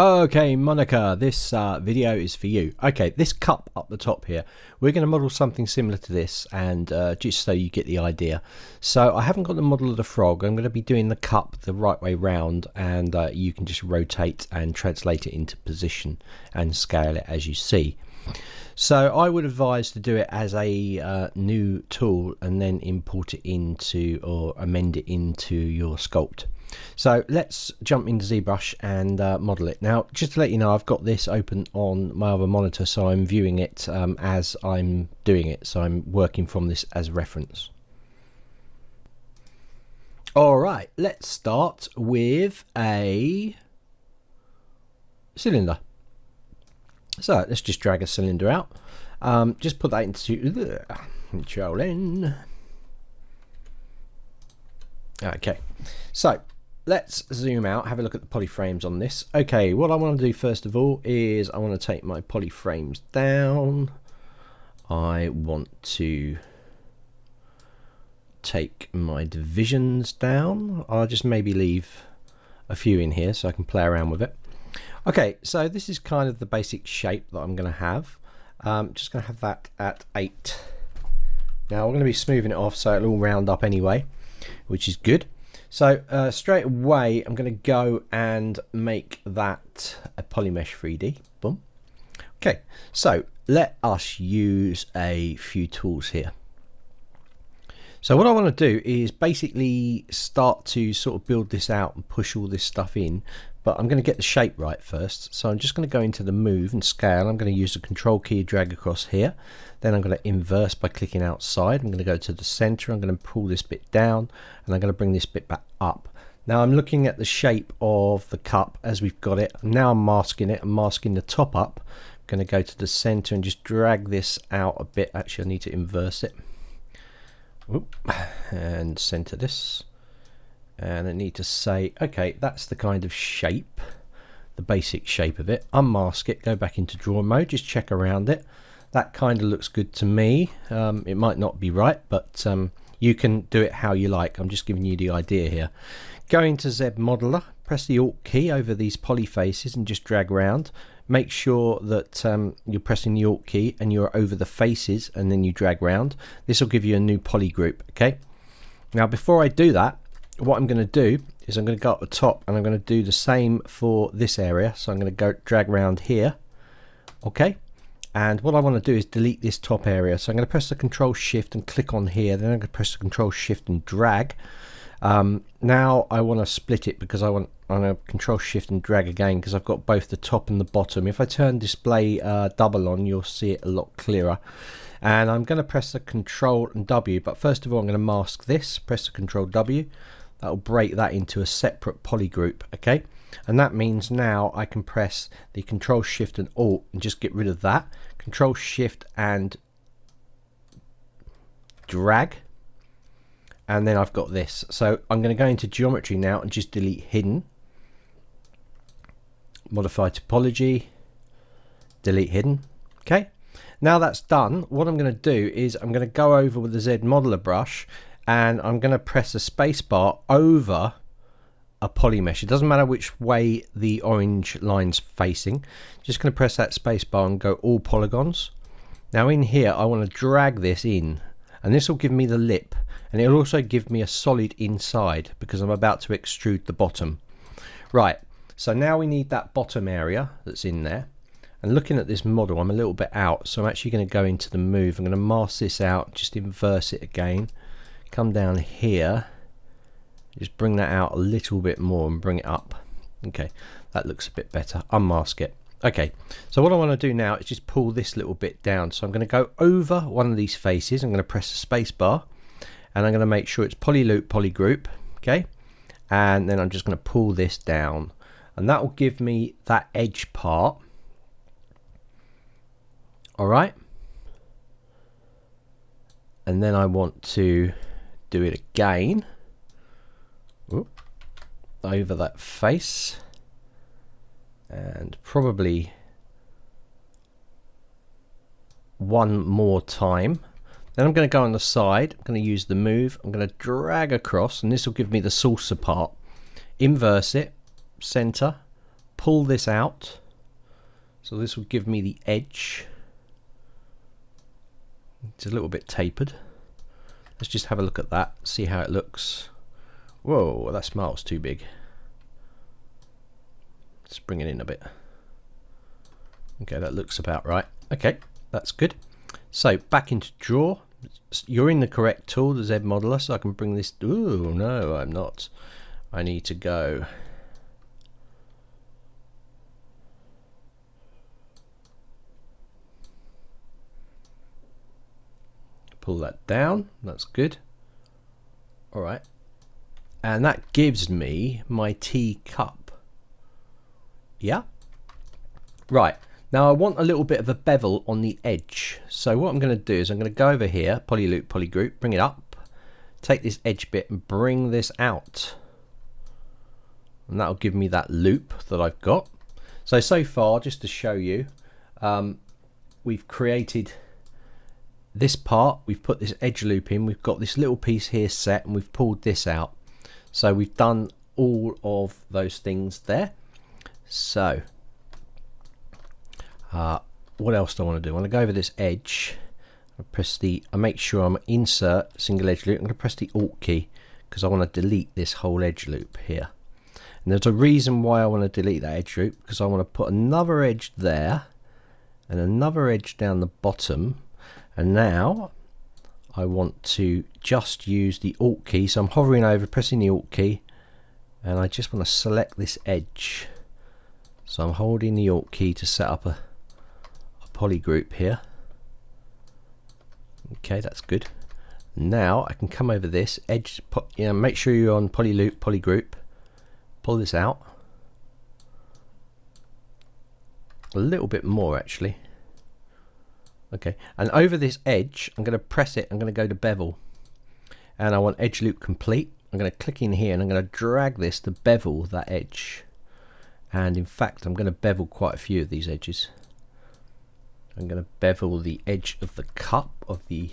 Okay, Monica, this video is for you. Okay, this cup up the top here, we're going to model something similar to this, and just so you get the idea. So I haven't got the model of the frog. I'm going to be doing the cup the right way round, and you can just rotate and translate it into position and scale it as you see. So I would advise to do it as a new tool and then import it into or amend it into your sculpt. So let's jump into Zbrush and model it. Now, just to let you know, I've got this open on my other monitor, so I'm viewing it as I'm doing it. So I'm working from this as reference. All right, let's start with a cylinder. So let's just drag a cylinder out. Just put that into Control N. Okay, so let's zoom out, have a look at the polyframes on this. Okay, what I want to do first of all is I want to take my polyframes down. I want to take my divisions down. I'll just maybe leave a few in here so I can play around with it. Okay, so this is kind of the basic shape that I'm going to have. Just going to have that at 8. Now I'm going to be smoothing it off so it'll all round up anyway, which is good. So straight away I'm going to go and make that a polymesh 3D. Boom. Okay, so let us use a few tools here. So what I want to do is basically start to sort of build this out and push all this stuff in, but I'm going to get the shape right first. So I'm just going to go into the move and scale. I'm going to use the control key, drag across here. Then I'm going to inverse by clicking outside. I'm going to go to the center. I'm going to pull this bit down and I'm going to bring this bit back up. Now I'm looking at the shape of the cup as we've got it. Now I'm masking it. I'm masking the top up. I'm going to go to the center and just drag this out a bit. Actually, I need to inverse it. Oop, and center this. And I need to say, okay, that's the kind of shape, the basic shape of it. Unmask it, go back into drawing mode, just check around it. That kind of looks good to me. It might not be right, but you can do it how you like. I'm just giving you the idea here. Go into Z Modeler, press the Alt key over these poly faces and just drag around. Make sure that you're pressing the Alt key and you're over the faces and then you drag round. This will give you a new poly group, okay? Now before I do that, what I'm going to do is I'm going to go up the top and I'm going to do the same for this area. So I'm going to go drag around here, okay? And what I want to do is delete this top area. So I'm going to press the Control Shift and click on here. Then I'm going to press the Control Shift and drag. Now I want to split it because I'm going to Control Shift and drag again because I've got both the top and the bottom. If I turn display double on, you'll see it a lot clearer. And I'm going to press the Control and W, but first of all I'm going to mask this. Press the Control W. That'll break that into a separate poly group, okay? And that means now I can press the Control Shift and Alt and just get rid of that. Control Shift and drag. And then I've got this. So I'm going to go into geometry now and just delete hidden. Modify topology. Delete hidden. Okay. Now that's done, what I'm going to do is I'm going to go over with the Z Modeler brush and I'm going to press the space bar over a poly mesh. It doesn't matter which way the orange line's facing. Just going to press that space bar and go all polygons. Now in here I want to drag this in and this will give me the lip and it'll also give me a solid inside because I'm about to extrude the bottom. Right, so now we need that bottom area that's in there. And looking at this model, I'm a little bit out, so I'm actually going to go into the move. I'm going to mask this out, just inverse it again, come down here, just bring that out a little bit more and bring it up. Okay, that looks a bit better. Unmask it. Okay, so what I want to do now is just pull this little bit down. So I'm going to go over one of these faces. I'm going to press the space bar and I'm going to make sure it's poly loop, poly group. Okay, and then I'm just going to pull this down and that will give me that edge part. All right, and then I want to do it again. Ooh, over that face and probably one more time. Then I'm going to go on the side. I'm going to use the move. I'm going to drag across and this will give me the saucer part. Inverse it, center, pull this out. So this will give me the edge. It's a little bit tapered. Let's just have a look at that, see how it looks. Whoa, that smile's too big. Let's bring it in a bit. Okay, that looks about right. Okay, that's good. So back into draw. You're in the correct tool, the Z modeler, so I can bring this. Ooh, no, I'm not. I need to go. Pull that down. That's good. All right. And that gives me my teacup. Yeah. Right. Now I want a little bit of a bevel on the edge. So what I'm going to do is I'm going to go over here, polyloop, polygroup, bring it up, take this edge bit and bring this out. And that'll give me that loop that I've got. So far, just to show you, we've created this part, we've put this edge loop in, we've got this little piece here set, and we've pulled this out. So we've done all of those things there. So what else do I want to do? I want to go over this edge. I make sure I'm insert single edge loop. I'm going to press the Alt key because I want to delete this whole edge loop here. And there's a reason why I want to delete that edge loop, because I want to put another edge there and another edge down the bottom. And now I want to just use the Alt key. So I'm hovering over, pressing the Alt key, and I just want to select this edge. So I'm holding the Alt key to set up a polygroup here. Okay, that's good. Now I can come over this edge, make sure you're on polyloop, polygroup, pull this out a little bit more actually. Okay, and over this edge I'm going to press it, I'm going to go to bevel, and I want edge loop complete. I'm going to click in here and I'm going to drag this to bevel that edge. And in fact I'm going to bevel quite a few of these edges. I'm going to bevel the edge of the cup, of the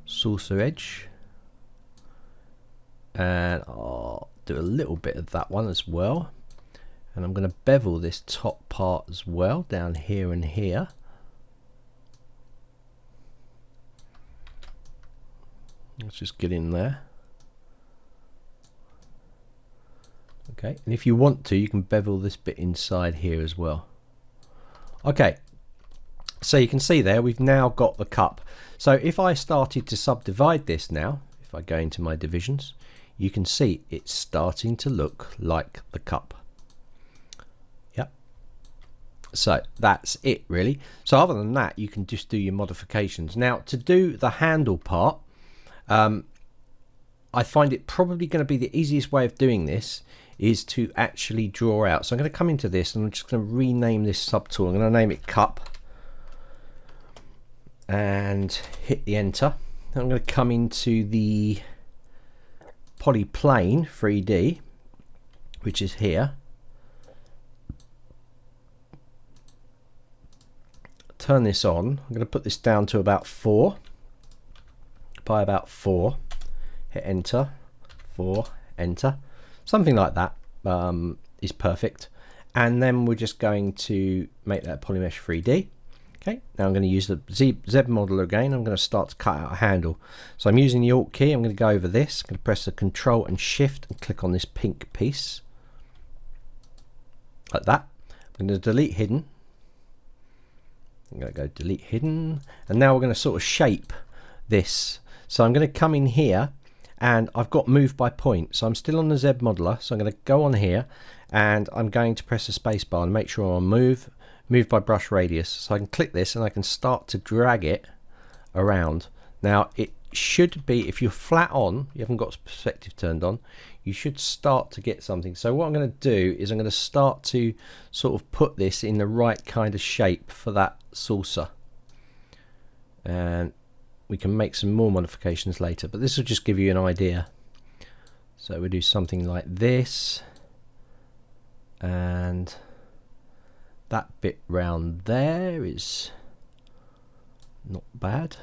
saucer edge, and I'll do a little bit of that one as well. And I'm going to bevel this top part as well, down here and here. Let's just get in there. Okay, and if you want to, you can bevel this bit inside here as well. Okay, so you can see there we've now got the cup. So if I started to subdivide this now, if I go into my divisions, you can see it's starting to look like the cup. Yep. So that's it really. So other than that, you can just do your modifications. Now to do the handle part, I find it probably going to be the easiest way of doing this is to actually draw out. So I'm going to come into this and I'm just going to rename this subtool. I'm going to name it cup and hit the enter. I'm going to come into the polyplane 3D, which is here. Turn this on. I'm going to put this down to about 4 by about 4. Hit enter. 4, enter. Something like that is perfect. And then we're just going to make that polymesh 3D. Okay, now I'm going to use the Z modeler again. I'm going to start to cut out a handle. So I'm using the Alt key. I'm going to go over this. I'm going to press the Control and Shift and click on this pink piece. Like that. I'm going to delete hidden. I'm going to go delete hidden. And now we're going to sort of shape this. So I'm going to come in here and I've got move by point. So I'm still on the Z modeler. So I'm going to go on here and I'm going to press the space bar and make sure I'm on move by brush radius. So I can click this and I can start to drag it around. Now it should be, if you're flat on, you haven't got perspective turned on, you should start to get something. So what I'm going to do is I'm going to start to sort of put this in the right kind of shape for that saucer. And we can make some more modifications later, but this will just give you an idea. So we do something like this, and that bit round there is not bad.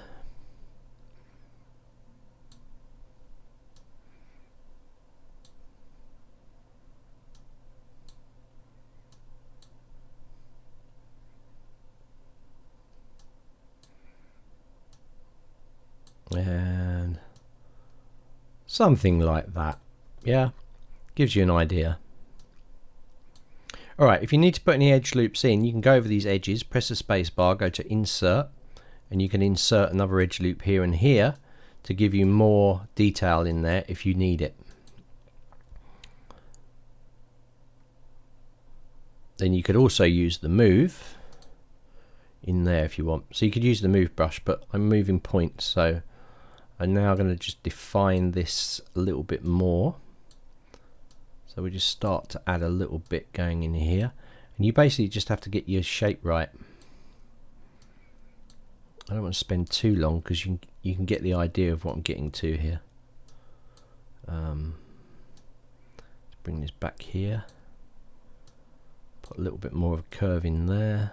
and something like that. Yeah, gives you an idea. Alright, if you need to put any edge loops in, you can go over these edges, press the space bar, go to insert, and you can insert another edge loop here and here to give you more detail in there if you need it. Then you could also use the move in there if you want. So you could use the move brush, but I'm moving points, so I'm now going to just define this a little bit more. So we just start to add a little bit going in here, and you basically just have to get your shape right. I don't want to spend too long because you can get the idea of what I'm getting to here. Let's bring this back here. Put a little bit more of a curve in there.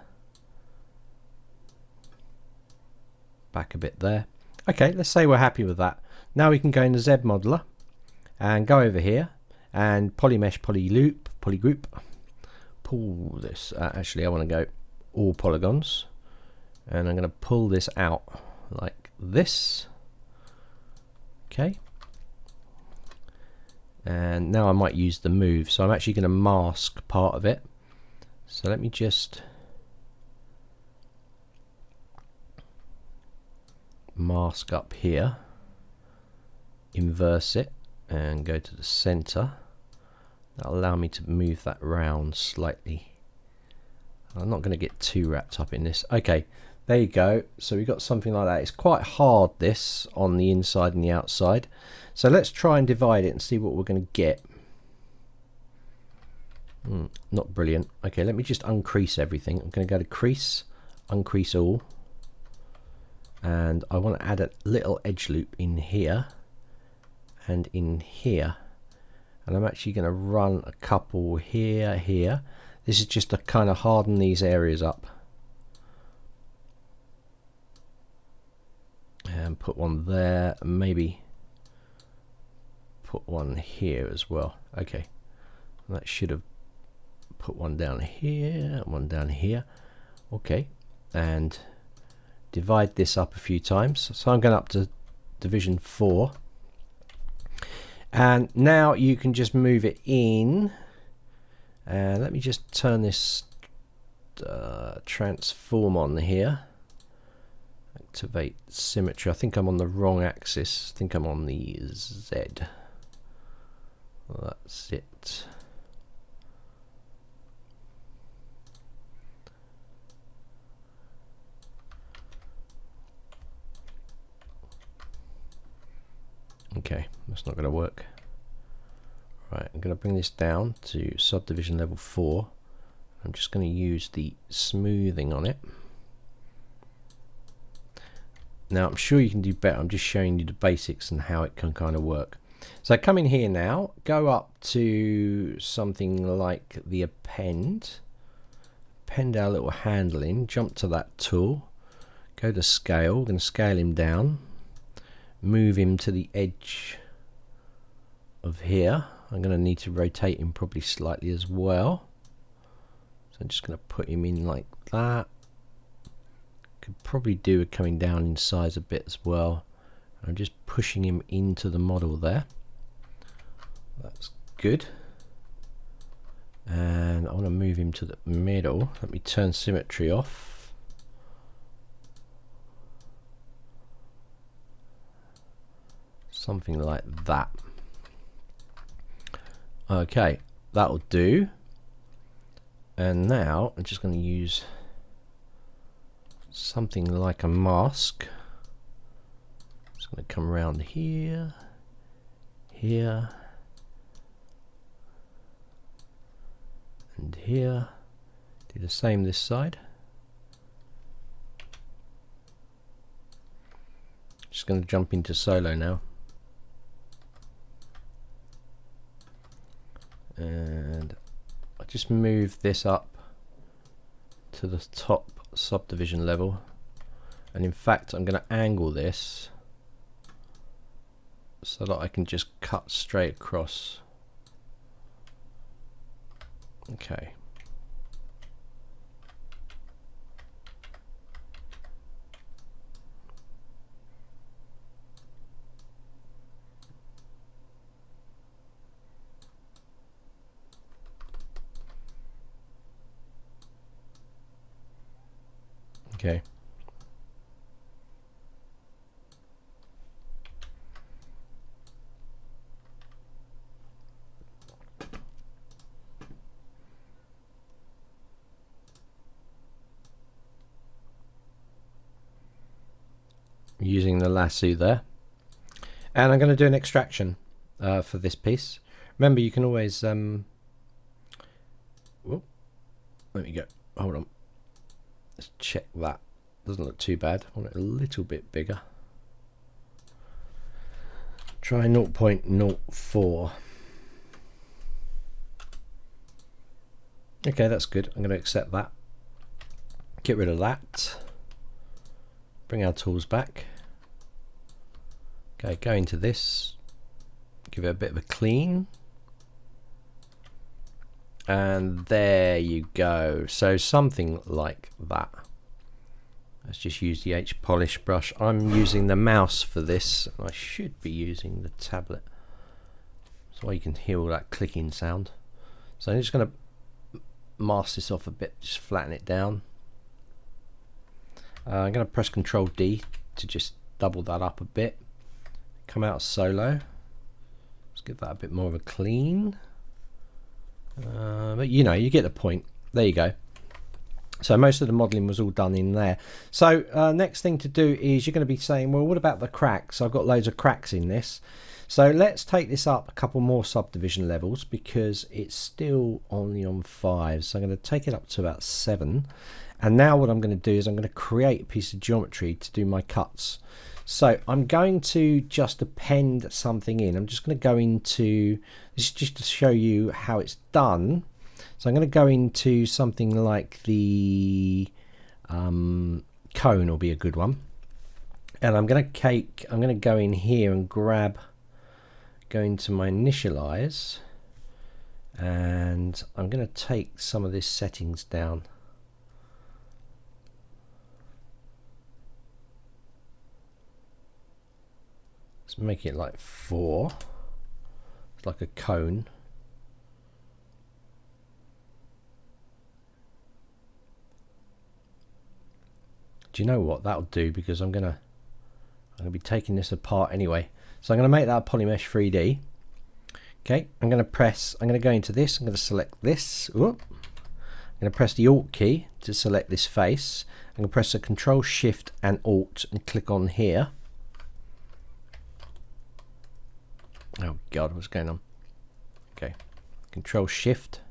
Back a bit there. Okay, let's say we're happy with that. Now we can go into Z modeler and go over here and polymesh, polyloop, polygroup. Pull this. Actually, I want to go all polygons, and I'm going to pull this out like this. Okay. And now I might use the move, so I'm actually going to mask part of it. So let me just mask up here, inverse it, and go to the center. That'll allow me to move that round slightly. I'm not going to get too wrapped up in this. Okay, there you go. So we've got something like that. It's quite hard, this, on the inside and the outside. So let's try and divide it and see what we're going to get. Not brilliant. Okay, let me just uncrease everything. I'm going to go to crease, uncrease all. And I want to add a little edge loop in here and in here. And I'm actually going to run a couple here, here. This is just to kind of harden these areas up. And put one there, and maybe put one here as well. Okay, that should have put one down here, one down here. Okay, and divide this up a few times. So I'm going up to division 4. And now you can just move it in. And let me just turn this transform on here. Activate symmetry. I think I'm on the wrong axis. I think I'm on the Z. Well, that's it. Okay, that's not going to work. Right, I'm going to bring this down to subdivision level 4. I'm just going to use the smoothing on it. Now, I'm sure you can do better. I'm just showing you the basics and how it can kind of work. So come in here now, go up to something like the append. Append our little handle in, jump to that tool, go to scale. We're going to scale him down. Move him to the edge of here. I'm going to need to rotate him probably slightly as well. So I'm just going to put him in like that. Could probably do it coming down in size a bit as well. I'm just pushing him into the model there. That's good. And I want to move him to the middle. Let me turn symmetry off. Something like that. Okay, that'll do. And now I'm just going to use something like a mask. It's going to come around here, here, and here. Do the same this side. Just going to jump into solo now. And I just move this up to the top subdivision level, and in fact I'm going to angle this so that I can just cut straight across. Okay. Okay. Using the lasso there, and I'm going to do an extraction for this piece. Remember, you can always whoop, let me go, hold on, let's check that. Doesn't look too bad. I want it a little bit bigger. Try 0.04. Okay, that's good. I'm going to accept that. Get rid of that. Bring our tools back. Okay, go into this. Give it a bit of a clean. And there you go. So something like that. Let's just use the H polish brush. I'm using the mouse for this. I should be using the tablet. So you can hear all that clicking sound. So I'm just going to mask this off a bit, just flatten it down. I'm going to press Ctrl D to just double that up a bit. Come out solo. Let's give that a bit more of a clean. But you know, you get the point. There you go. So most of the modelling was all done in there. So next thing to do is you're going to be saying, well, what about the cracks? I've got loads of cracks in this. So let's take this up a couple more subdivision levels because it's still only on 5. So I'm going to take it up to about 7. And now what I'm going to do is I'm going to create a piece of geometry to do my cuts. So I'm going to just append something in. I'm just going to go into, this is just to show you how it's done. So I'm going to go into something like the cone will be a good one. And I'm going to go in here and go into my initialize. And I'm going to take some of this settings down. Let's make it like 4. It's like a cone. Do you know what that'll do? Because I'm gonna be taking this apart anyway. So I'm gonna make that a polymesh 3D. Okay, I'm gonna go into this. I'm gonna select this. Whoop. I'm gonna press the Alt key to select this face. I'm gonna press the Control Shift and Alt and click on here. Oh God, what's going on? Okay, Control Shift.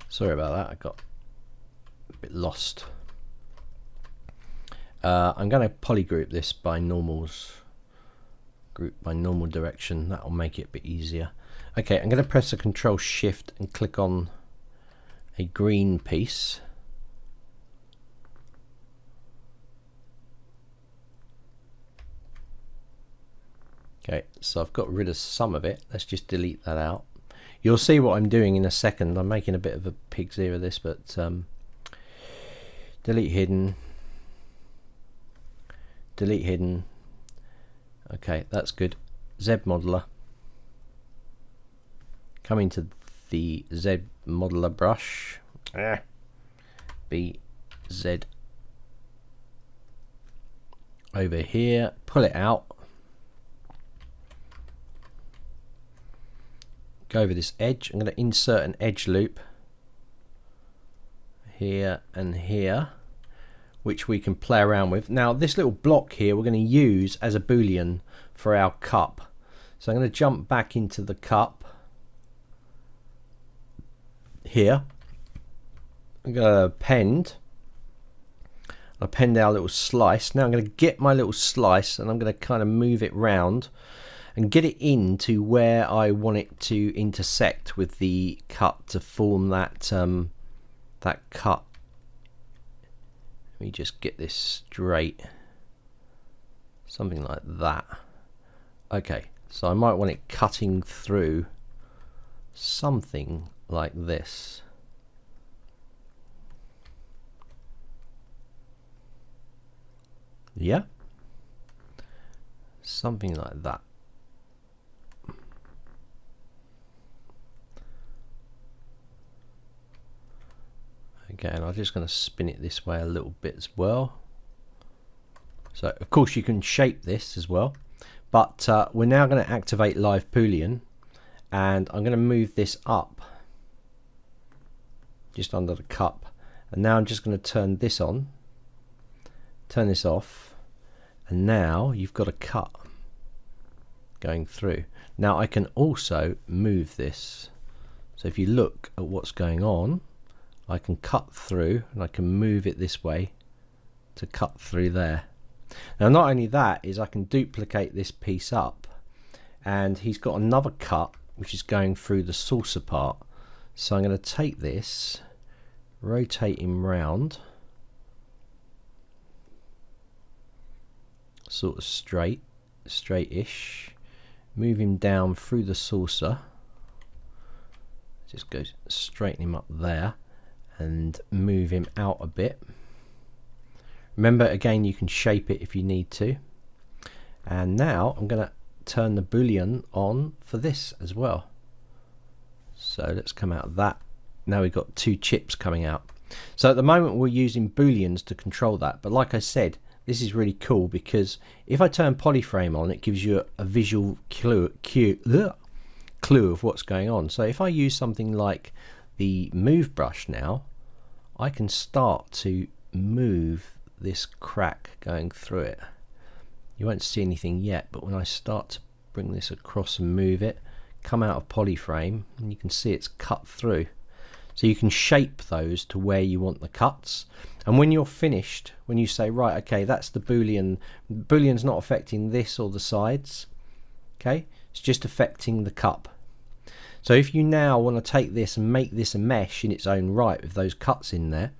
Sorry about that, I got a bit lost. I'm going to polygroup this by normals, group by normal direction. That will make it a bit easier. Okay, I'm going to press the Control Shift and click on a green piece. Okay, so I've got rid of some of it. Let's just delete that out. You'll see what I'm doing in a second. I'm making a bit of a pig's ear of this, but delete hidden. Delete hidden. Okay, that's good. Z modeler. Come into the Z modeler brush. BZ over here. Pull it out. Go over this edge. I'm going to insert an edge loop here and here, which we can play around with. Now this little block here we're going to use as a boolean for our cup. So I'm going to jump back into the cup here. I'm going to append our little slice. Now I'm going to get my little slice and I'm going to kind of move it round and get it into where I want it to intersect with the cut to form that that cut. Let me just get this straight. Something like that. Okay, so I might want it cutting through something like this. Yeah, something like that. Again, I'm just going to spin it this way a little bit as well. So of course you can shape this as well, but we're now going to activate live boolean, and I'm going to move this up just under the cup, and now I'm just going to turn this on, turn this off, and now you've got a cut going through. Now I can also move this, so if you look at what's going on, I can cut through and I can move it this way to cut through there. Now not only that, is I can duplicate this piece up, and he's got another cut which is going through the saucer part. So I'm going to take this, rotate him round, sort of straight-ish, move him down through the saucer, just go straighten him up there and move him out a bit. Remember, again, you can shape it if you need to. And now I'm going to turn the boolean on for this as well. So let's come out of that. Now we've got two chips coming out. So at the moment we're using booleans to control that, but like I said, this is really cool because if I turn polyframe on, it gives you a visual clue of what's going on. So if I use something like the move brush now, I can start to move this crack going through it. You won't see anything yet, but when I start to bring this across and move it, come out of polyframe, and you can see it's cut through. So you can shape those to where you want the cuts, and when you're finished, when you say, right, okay, that's the boolean, boolean's not affecting this or the sides, okay, it's just affecting the cup. So if you now want to take this and make this a mesh in its own right with those cuts in there,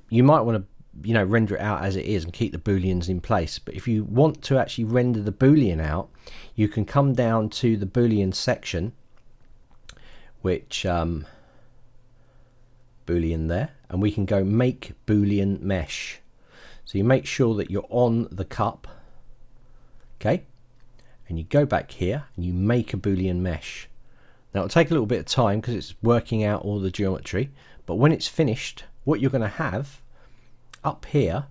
you might want to render it out as it is and keep the booleans in place. But if you want to actually render the boolean out, you can come down to the boolean section, which boolean there, and we can go make boolean mesh. So you make sure that you're on the cup, okay, and you go back here and you make a boolean mesh. Now it'll take a little bit of time because it's working out all the geometry, but when it's finished, what you're going to have up here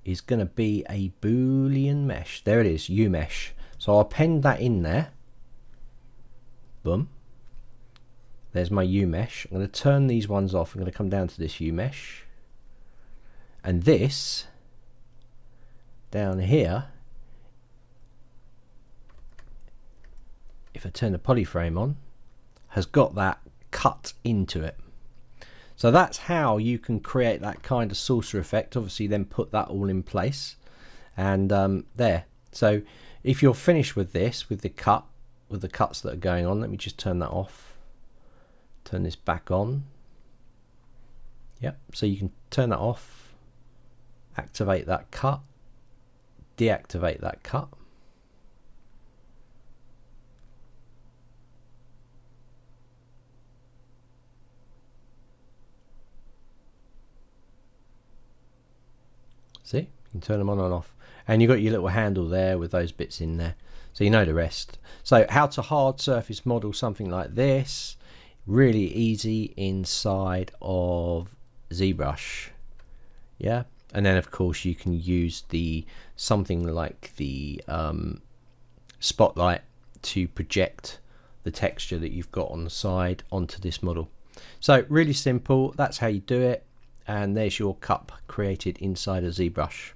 is going to be a boolean mesh. There it is, umesh. So I'll append that in there. Boom. There's my umesh. I'm going to turn these ones off. I'm going to come down to this umesh, and this down here, if I turn the polyframe on, has got that cut into it. So that's how you can create that kind of saucer effect. Obviously then put that all in place, and there. So if you're finished with this, with the cuts that are going on, let me just turn that off, turn this back on. Yep, so you can turn that off, activate that cut, deactivate that cut. See, you can turn them on and off, and you've got your little handle there with those bits in there, so you know the rest. So how to hard surface model something like this, really easy inside of Zbrush. Yeah, and then of course you can use something like the spotlight to project the texture that you've got on the side onto this model. So really simple, that's how you do it. And there's your cup created inside of Zbrush.